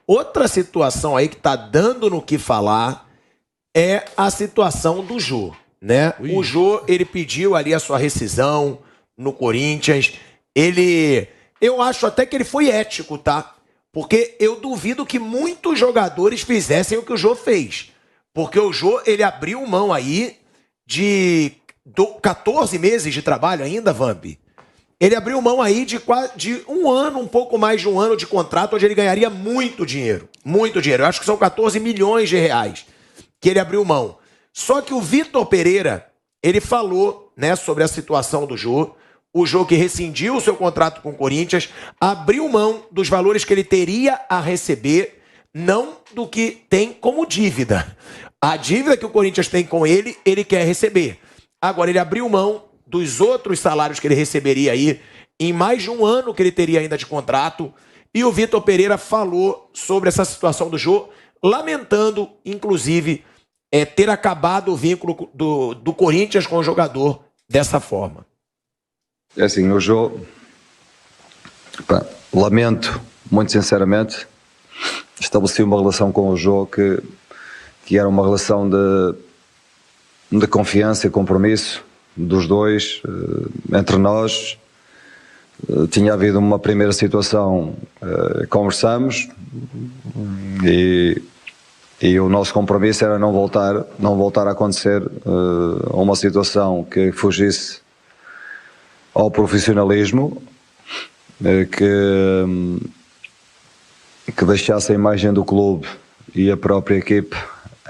Outra situação aí que tá dando no que falar é a situação do Jô, né? O Jô, ele pediu ali a sua rescisão no Corinthians. Eu acho até que ele foi ético, tá? Porque eu duvido que muitos jogadores fizessem o que o Jô fez. Porque o Jô, ele abriu mão aí de 14 meses de trabalho ainda, Vamp. Ele abriu mão aí de um ano, um pouco mais de um ano de contrato, onde ele ganharia muito dinheiro. Muito dinheiro. Eu acho que são 14 milhões de reais que ele abriu mão. Só que o Vitor Pereira, ele falou, né, sobre a situação do Jô. O Jô que rescindiu o seu contrato com o Corinthians, abriu mão dos valores que ele teria a receber, não do que tem como dívida. A dívida que o Corinthians tem com ele, ele quer receber. Agora, ele abriu mão dos outros salários que ele receberia aí em mais de um ano que ele teria ainda de contrato. E o Vitor Pereira falou sobre essa situação do Jô, lamentando, inclusive, ter acabado o vínculo do Corinthians com o jogador dessa forma. É assim, o Jô, lamento, muito sinceramente, estabeleci uma relação com o Jô que era uma relação de confiança e compromisso dos dois, entre nós. Tinha havido uma primeira situação, conversamos e o nosso compromisso era não voltar a acontecer uma situação que fugisse ao profissionalismo, que deixasse a imagem do clube e a própria equipe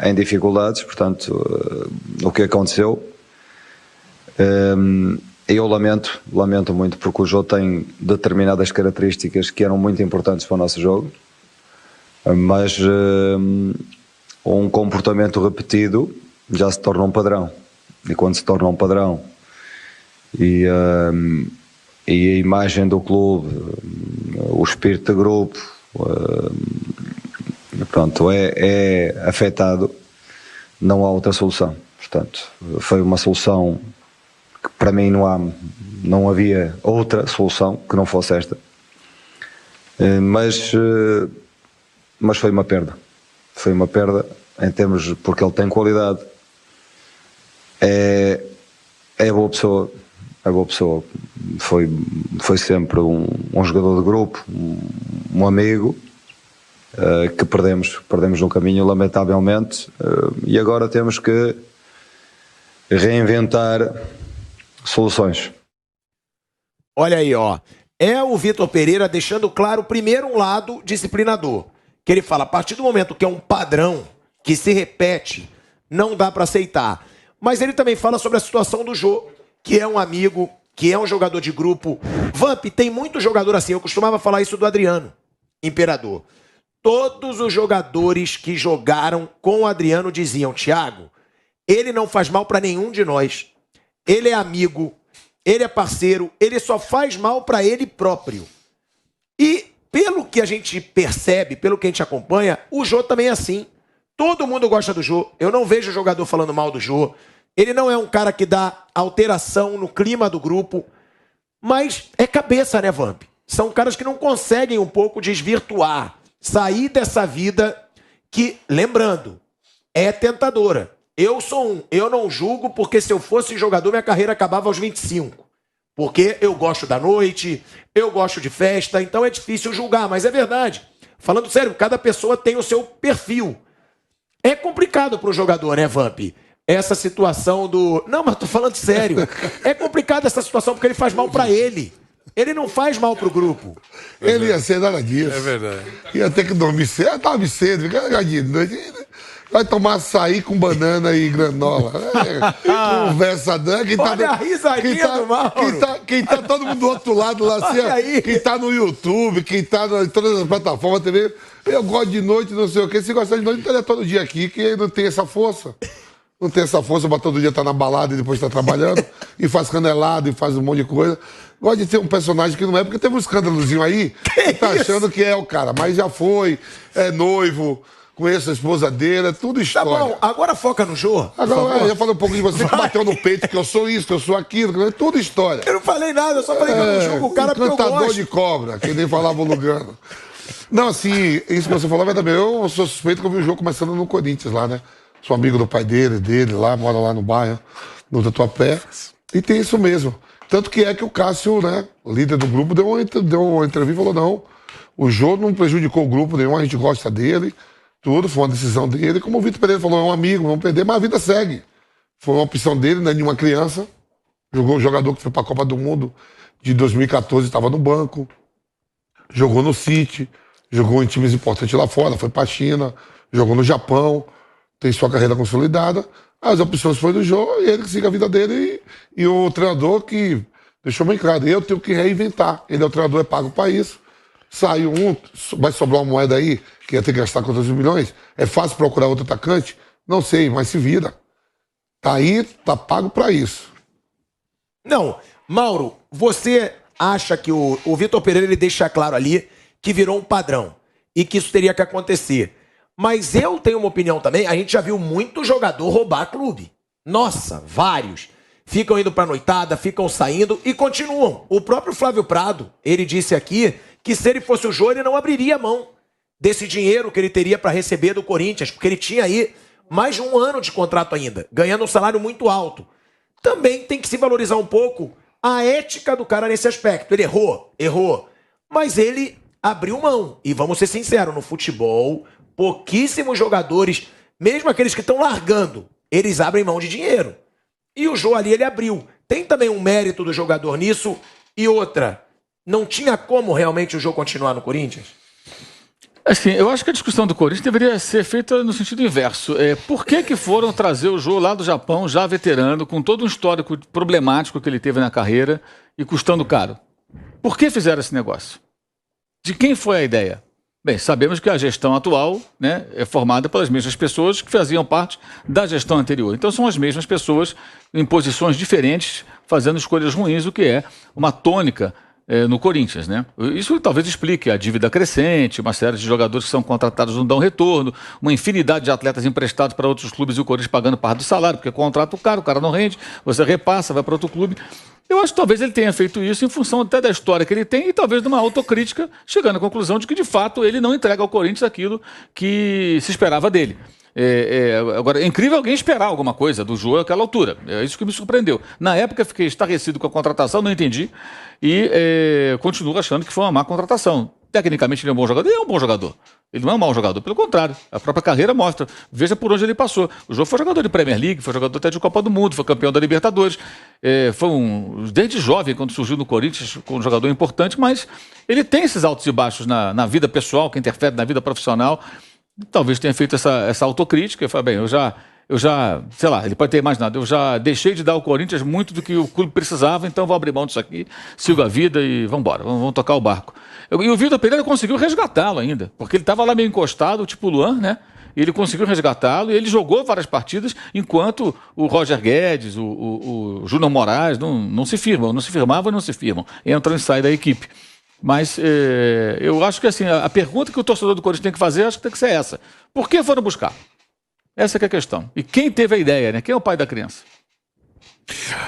em dificuldades. Portanto, o que aconteceu, eu lamento muito, porque o Jô tem determinadas características que eram muito importantes para o nosso jogo, mas um comportamento repetido já se torna um padrão, e quando se torna um padrão e a imagem do clube, o espírito de grupo, pronto, é afetado, não há outra solução. Portanto, foi uma solução que para mim não havia outra solução que não fosse esta, mas foi uma perda em termos, porque ele tem qualidade, é boa pessoa, foi sempre um jogador de grupo, um amigo, que perdemos no caminho, lamentavelmente, e agora temos que reinventar soluções. Olha aí, ó. É o Vitor Pereira deixando claro, primeiro, um lado disciplinador, que ele fala, a partir do momento que é um padrão que se repete, não dá para aceitar. Mas ele também fala sobre a situação do Jô, que é um amigo, que é um jogador de grupo. Vamp, tem muito jogador assim, eu costumava falar isso do Adriano Imperador. Todos os jogadores que jogaram com o Adriano diziam, Thiago, ele não faz mal para nenhum de nós. Ele é amigo, ele é parceiro, ele só faz mal para ele próprio. E pelo que a gente percebe, pelo que a gente acompanha, o Jô também é assim. Todo mundo gosta do Jô. Eu não vejo jogador falando mal do Jô. Ele não é um cara que dá alteração no clima do grupo. Mas é cabeça, né, Vamp? São caras que não conseguem um pouco desvirtuar, sair dessa vida que, lembrando, é tentadora. Eu não julgo, porque se eu fosse jogador, minha carreira acabava aos 25. Porque eu gosto da noite, eu gosto de festa, então é difícil julgar, mas é verdade. Falando sério, cada pessoa tem o seu perfil. É complicado para o jogador, né, Vamp? Essa situação do... Não, mas tô falando sério. É complicado essa situação porque ele faz mal para ele. Ele não faz mal pro grupo. Ele ia ser nada disso. É verdade. Ia ter que dormir cedo. Dorme cedo, fica ligadinho de noite. Vai tomar açaí com banana e granola. Conversa dando. Olha a risadinha do Mauro. Quem tá todo mundo do outro lado lá, assim, quem tá no YouTube, quem tá em todas as plataformas TV. Eu gosto de noite, não sei o quê. Se gostar de noite, então é todo dia aqui, que não tem essa força. Não tem essa força pra todo dia estar na balada e depois estar trabalhando. E faz canelado e faz um monte de coisa. Gosta de ter um personagem que não é, porque teve um escândalozinho aí que tá achando que é o cara, mas já foi, é noivo, conheço a esposa dele, é tudo história. Tá bom, agora foca no Jô. Agora, eu falei um pouco de você que bateu no peito, que eu sou isso, que eu sou aquilo, é tudo história. Eu não falei nada, eu só falei que eu não julgo o cara porque eu gosto. Cantador de cobra, que nem falava o Lugano. Não, assim, isso que você falou é verdade. Eu sou suspeito que eu vi o jogo começando no Corinthians lá, né? Sou amigo do pai dele lá, mora lá no bairro, no Tatuapé. E tem isso mesmo. Tanto que é que o Cássio, né, o líder do grupo, deu uma entrevista e falou: não, o jogo não prejudicou o grupo nenhum, a gente gosta dele, tudo, foi uma decisão dele. Como o Vitor Pereira falou, é um amigo, vamos perder, mas a vida segue. Foi uma opção dele, né, de uma criança. Jogou um jogador que foi para a Copa do Mundo de 2014, estava no banco. Jogou no City, jogou em times importantes lá fora, foi para a China, jogou no Japão, tem sua carreira consolidada. As opções foram do jogo e ele que siga a vida dele e o treinador que deixou bem claro, eu tenho que reinventar. Ele é o treinador, é pago para isso. Saiu vai sobrar uma moeda aí, que ia ter que gastar 14 milhões. É fácil procurar outro atacante? Não sei, mas se vira. Tá aí, tá pago para isso. Não, Mauro, você acha que o Vitor Pereira ele deixa claro ali que virou um padrão e que isso teria que acontecer. Mas eu tenho uma opinião também, a gente já viu muito jogador roubar clube. Nossa, vários. Ficam indo pra noitada, ficam saindo e continuam. O próprio Flávio Prado, ele disse aqui que se ele fosse o Jô, ele não abriria mão desse dinheiro que ele teria para receber do Corinthians, porque ele tinha aí mais de 1 ano de contrato ainda, ganhando um salário muito alto. Também tem que se valorizar um pouco a ética do cara nesse aspecto. Ele errou, mas ele abriu mão. E vamos ser sinceros, no futebol, pouquíssimos jogadores, mesmo aqueles que estão largando, eles abrem mão de dinheiro. E o Jô ali, ele abriu. Tem também um mérito do jogador nisso. E outra, não tinha como realmente o Jô continuar no Corinthians? Assim, eu acho que a discussão do Corinthians deveria ser feita no sentido inverso. Por que foram trazer o Jô lá do Japão, já veterano, com todo um histórico problemático que ele teve na carreira e custando caro? Por que fizeram esse negócio? De quem foi a ideia? Bem, sabemos que a gestão atual, né, é formada pelas mesmas pessoas que faziam parte da gestão anterior. Então são as mesmas pessoas em posições diferentes, fazendo escolhas ruins, o que é uma tônica no Corinthians, né? Isso talvez explique a dívida crescente, uma série de jogadores que são contratados não dão retorno, uma infinidade de atletas emprestados para outros clubes e o Corinthians pagando parte do salário, porque contrata o cara não rende, você repassa, vai para outro clube. Eu acho que talvez ele tenha feito isso em função até da história que ele tem e talvez de uma autocrítica, chegando à conclusão de que, de fato, ele não entrega ao Corinthians aquilo que se esperava dele. Agora, é incrível alguém esperar alguma coisa do Jô àquela altura. É isso que me surpreendeu. Na época, fiquei estarrecido com a contratação, não entendi. E continuo achando que foi uma má contratação. Tecnicamente, ele é um bom jogador. Ele é um bom jogador. Ele não é um mau jogador. Pelo contrário, a própria carreira mostra. Veja por onde ele passou. O Jô foi jogador de Premier League, foi jogador até de Copa do Mundo, foi campeão da Libertadores. Desde jovem, quando surgiu no Corinthians, como um jogador importante, mas ele tem esses altos e baixos na vida pessoal, que interfere na vida profissional. Talvez tenha feito essa autocrítica e falei, bem, eu já, sei lá, ele pode ter imaginado, eu já deixei de dar ao Corinthians muito do que o clube precisava, então vou abrir mão disso aqui, sigo a vida e vamos embora, vamos tocar o barco. E o Vitor Pereira conseguiu resgatá-lo ainda, porque ele estava lá meio encostado, tipo o Luan, né? E ele conseguiu resgatá-lo e ele jogou várias partidas, enquanto o Roger Guedes, o Júnior Moraes não se firmam, não se firmavam e não se firmam, entram e saem da equipe. Mas eu acho que assim, a pergunta que o torcedor do Corinthians tem que fazer, acho que tem que ser essa. Por que foram buscar? Essa que é a questão. E quem teve a ideia, né? Quem é o pai da criança?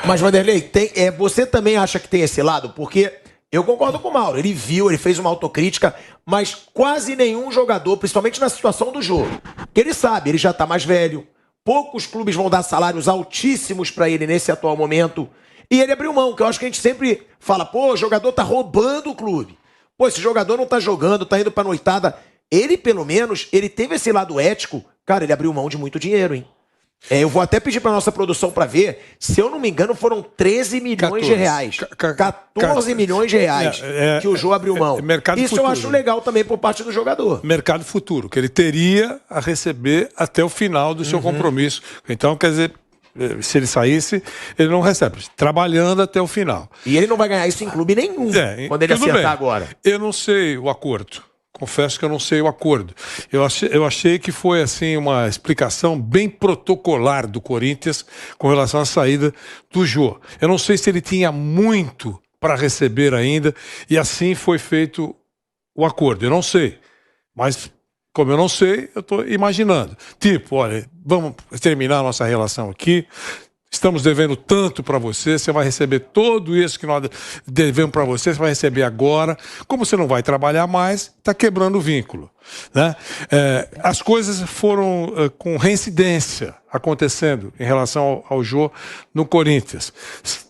Mas, Vanderlei, você também acha que tem esse lado? Porque eu concordo com o Mauro. Ele viu, ele fez uma autocrítica, mas quase nenhum jogador, principalmente na situação do jogo, que ele sabe, ele já tá mais velho, poucos clubes vão dar salários altíssimos para ele nesse atual momento. E ele abriu mão, que eu acho que a gente sempre fala, pô, o jogador tá roubando o clube. Pô, esse jogador não tá jogando, tá indo pra noitada. Ele, pelo menos, ele teve esse lado ético. Cara, ele abriu mão de muito dinheiro, hein? Eu vou até pedir pra nossa produção pra ver. Se eu não me engano, foram 13 milhões de reais. 14 milhões de reais que o Jô abriu mão. Isso futuro. Eu acho legal também por parte do jogador. Mercado futuro, que ele teria a receber até o final do seu compromisso. Então, quer dizer, se ele saísse, ele não recebe. Trabalhando até o final. E ele não vai ganhar isso em clube nenhum quando ele acertar agora. Eu não sei o acordo. Confesso que eu não sei o acordo. Eu achei que foi assim uma explicação bem protocolar do Corinthians com relação à saída do Jô. Eu não sei se ele tinha muito para receber ainda e assim foi feito o acordo. Eu não sei. Mas, como eu não sei, eu estou imaginando. Tipo, olha, vamos terminar a nossa relação aqui. Estamos devendo tanto para você, você vai receber tudo isso que nós devemos para você, você vai receber agora. Como você não vai trabalhar mais, está quebrando o vínculo. Né? As coisas foram com reincidência acontecendo em relação ao Jô no Corinthians.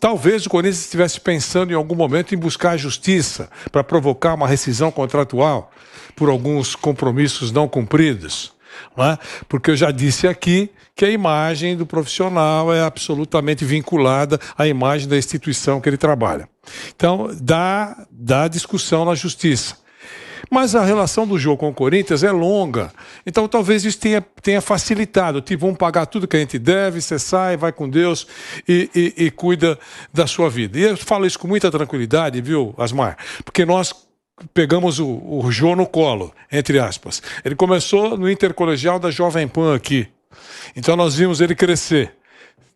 Talvez o Corinthians estivesse pensando em algum momento em buscar a justiça para provocar uma rescisão contratual por alguns compromissos não cumpridos. Não é? Porque eu já disse aqui que a imagem do profissional é absolutamente vinculada à imagem da instituição que ele trabalha. Então, dá discussão na justiça. Mas a relação do Jô com o Corinthians é longa. Então, talvez isso tenha facilitado. Tipo, vamos pagar tudo que a gente deve, você sai, vai com Deus e cuida da sua vida. E eu falo isso com muita tranquilidade, viu, Asmar? Porque nós pegamos o Jô no colo, entre aspas. Ele começou no intercolegial da Jovem Pan aqui. Então nós vimos ele crescer.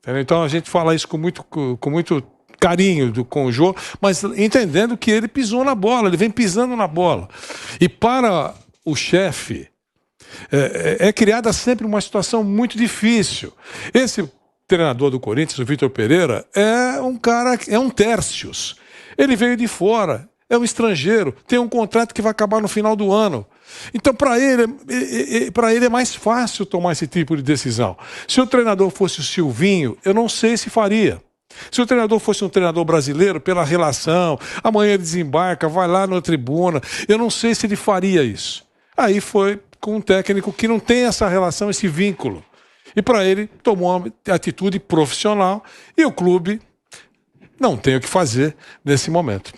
Então a gente fala isso com muito carinho com o Jô, mas entendendo que ele pisou na bola, ele vem pisando na bola. E para o chefe, é criada sempre uma situação muito difícil. Esse treinador do Corinthians, o Vitor Pereira, é um Tércios. Ele veio de fora. É um estrangeiro, tem um contrato que vai acabar no final do ano. Então, para ele é mais fácil tomar esse tipo de decisão. Se o treinador fosse o Silvinho, eu não sei se faria. Se o treinador fosse um treinador brasileiro, pela relação, amanhã ele desembarca, vai lá na tribuna, eu não sei se ele faria isso. Aí foi com um técnico que não tem essa relação, esse vínculo. E para ele, tomou uma atitude profissional e o clube não tem o que fazer nesse momento.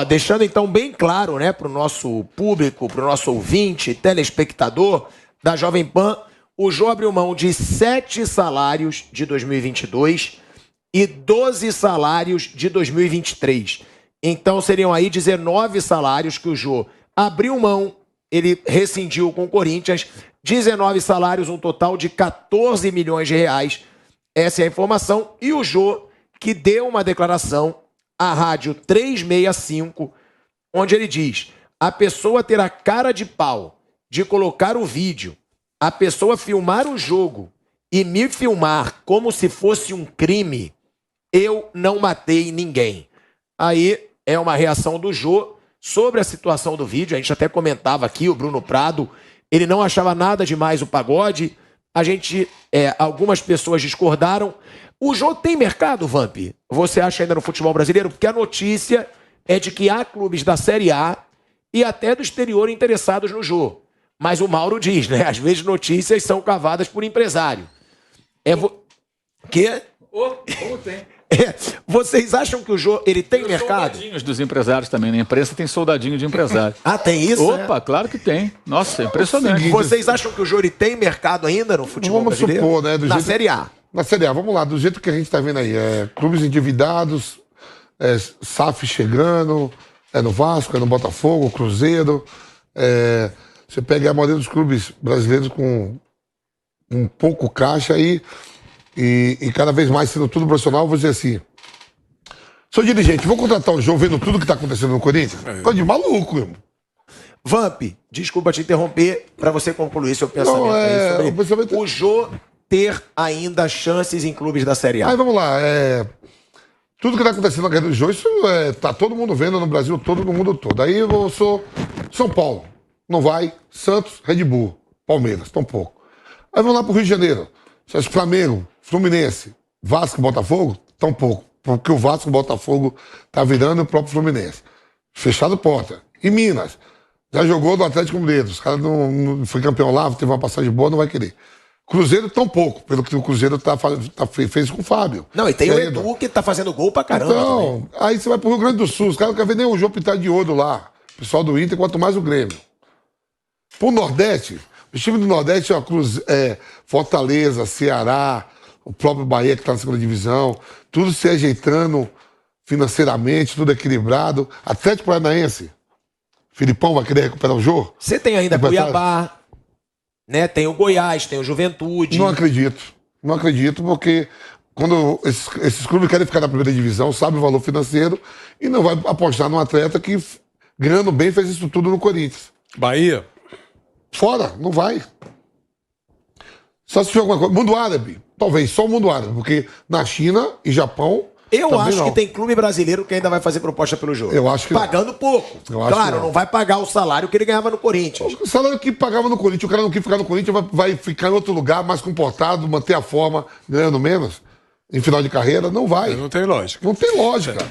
Deixando então bem claro, né, para o nosso público, para o nosso ouvinte, telespectador da Jovem Pan, o Jô abriu mão de 7 salários de 2022 e 12 salários de 2023. Então seriam aí 19 salários que o Jô abriu mão, ele rescindiu com o Corinthians, 19 salários, um total de 14 milhões de reais. Essa é a informação. E o Jô, que deu uma declaração à Rádio 365, onde ele diz: a pessoa ter a cara de pau de colocar o vídeo, a pessoa filmar o jogo e me filmar como se fosse um crime, eu não matei ninguém. Aí é uma reação do Jô sobre a situação do vídeo. A gente até comentava aqui, o Bruno Prado, ele não achava nada demais o pagode. Algumas pessoas discordaram. O Jô tem mercado, Vamp? Você acha ainda no futebol brasileiro? Porque a notícia é de que há clubes da Série A e até do exterior interessados no Jô. Mas o Mauro diz, né? Às vezes notícias são cavadas por empresário. Quê? Como tem? Vocês acham que o Jô, ele tem mercado? Soldadinhos dos empresários também. Na imprensa tem soldadinho de empresário. Tem isso? Opa, claro que tem. Nossa, impressionante. Vocês acham que o Jô, ele tem mercado ainda no futebol brasileiro? Vamos supor, né? Na Série A. Na Série A, vamos lá, do jeito que a gente está vendo aí, clubes endividados, SAF chegando, no Vasco, no Botafogo, Cruzeiro, você pega a maioria dos clubes brasileiros com um pouco caixa aí e cada vez mais sendo tudo profissional, vou dizer assim, sou dirigente, vou contratar o Jô vendo tudo que está acontecendo no Corinthians? Tô de maluco, irmão. Vamp, desculpa te interromper, para você concluir seu pensamento aí sobre o Jô ter ainda chances em clubes da Série A. Aí vamos lá, tudo que está acontecendo na carreira do Jô, isso tá todo mundo vendo no Brasil todo, no mundo todo. Aí eu sou São Paulo, não vai, Santos, Red Bull, Palmeiras, tão pouco. Aí vamos lá pro Rio de Janeiro, Flamengo, Fluminense, Vasco, Botafogo, tão pouco, porque o Vasco, Botafogo tá virando o próprio Fluminense. Fechado porta. E Minas, já jogou do Atlético Mineiro, os caras não foi campeão lá, teve uma passagem boa, não vai querer. Cruzeiro tão pouco, pelo que o Cruzeiro fez com o Fábio. Não, e tem o Edu que tá fazendo gol pra caramba. Então, aí você vai pro Rio Grande do Sul, os caras não querem ver nem o João Pitado de Ouro lá. O pessoal do Inter, quanto mais o Grêmio. Pro Nordeste, os times do Nordeste, Fortaleza, Ceará, o próprio Bahia que tá na segunda divisão, tudo se ajeitando financeiramente, tudo equilibrado. Atlético Paranaense, Filipão vai querer recuperar o jogo? Você tem ainda Cuiabá, né? Tem o Goiás, tem o Juventude. Não acredito, porque quando esses clubes querem ficar na primeira divisão, sabem o valor financeiro e não vai apostar num atleta que, ganhando bem, fez isso tudo no Corinthians. Bahia? Fora, não vai. Só se for alguma coisa. Mundo Árabe, Talvez só o mundo árabe, porque na China e Japão. Eu acho que tem clube brasileiro que ainda vai fazer proposta pelo jogo. Eu acho que pagando pouco. Claro, não vai pagar o salário que ele ganhava no Corinthians. O salário que pagava no Corinthians, o cara não quer ficar no Corinthians, vai ficar em outro lugar, mais comportado, manter a forma, ganhando menos, em final de carreira, não vai. Não tem lógica. Não tem lógica.